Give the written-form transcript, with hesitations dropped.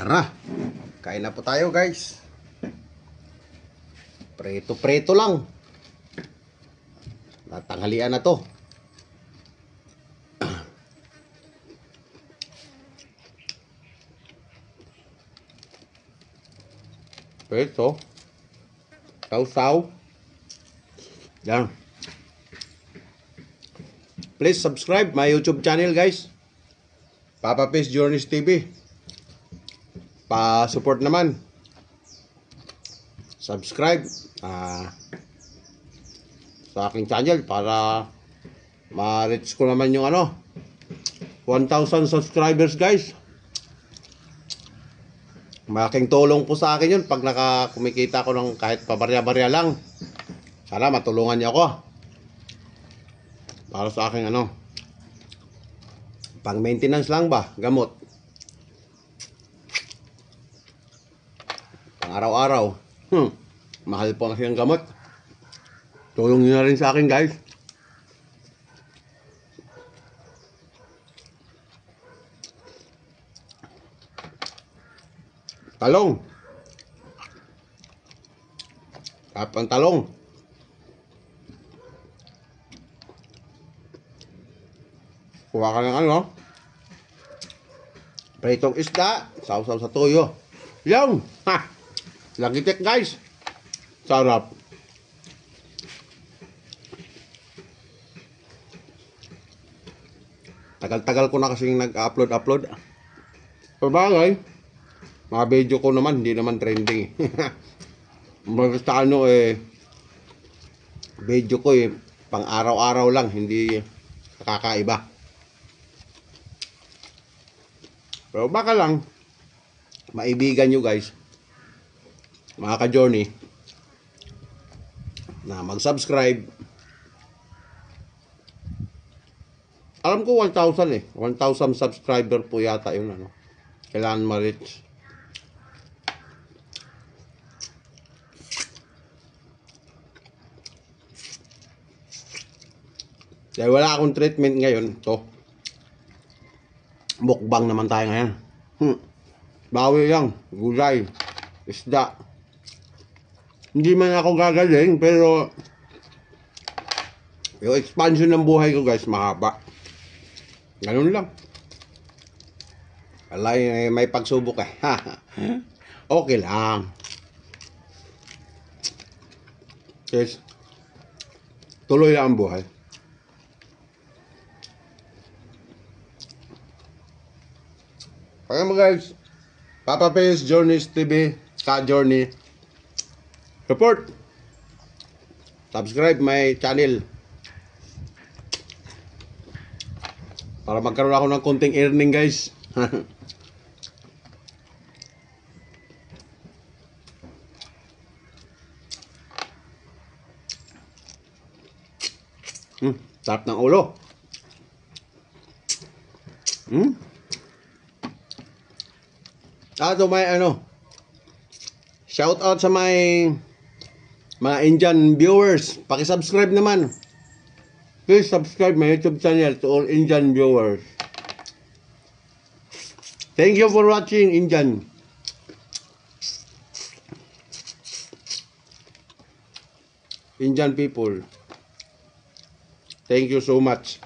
Tara, kain na po tayo guys. Preto-preto lang. Natanghalian na to. Preto. Sausaw. Yan. Please subscribe my YouTube channel guys. Papa Fish Journeys TV. Pa-support naman. Subscribe sa aking channel para ma-reach ko naman yung 1,000 subscribers guys. Malaking tulong po sa akin yun pag kumikita ko ng kahit pabarya-barya lang. Sana matulungan niyo ako para sa aking pang maintenance lang ba, gamot pang araw-araw. Mahal po kasi ang gamot. Tulong niyo na rin sa akin guys. Talong. Kapang talong. Kuha ka ng pritong isda, sausaw sa toyo. Yung, lagitik guys. Sarap. Tagal-tagal ko na kasing nag-upload. Pabagay, mga video ko naman, hindi naman trending. Basta video ko pang araw-araw lang, hindi kakaiba. Pero baka lang, maibigan nyo guys, mga ka-journey, na mag-subscribe. Alam ko 1,000 1,000 subscriber po yata yun kailangan ma-reach. Dahil wala akong treatment ngayon, mukbang naman tayo ngayon. Bawi lang, gulay, isda. Hindi man ako gagaling, pero yung expansion ng buhay ko guys, mahaba. Ganun lang. Alay, may pagsubok Okay lang. Yes. Tuloy lang ang buhay. Kaya mo guys, Papa Fish Journeys TV, ka-journey. Support. Subscribe my channel. Para magkaroon ako ng konting earning guys. Sarap ng ulo. So may shout out sa mga Indian viewers. Paki-subscribe naman. Please subscribe my YouTube channel to all Indian viewers. Thank you for watching, Indian people. Thank you so much.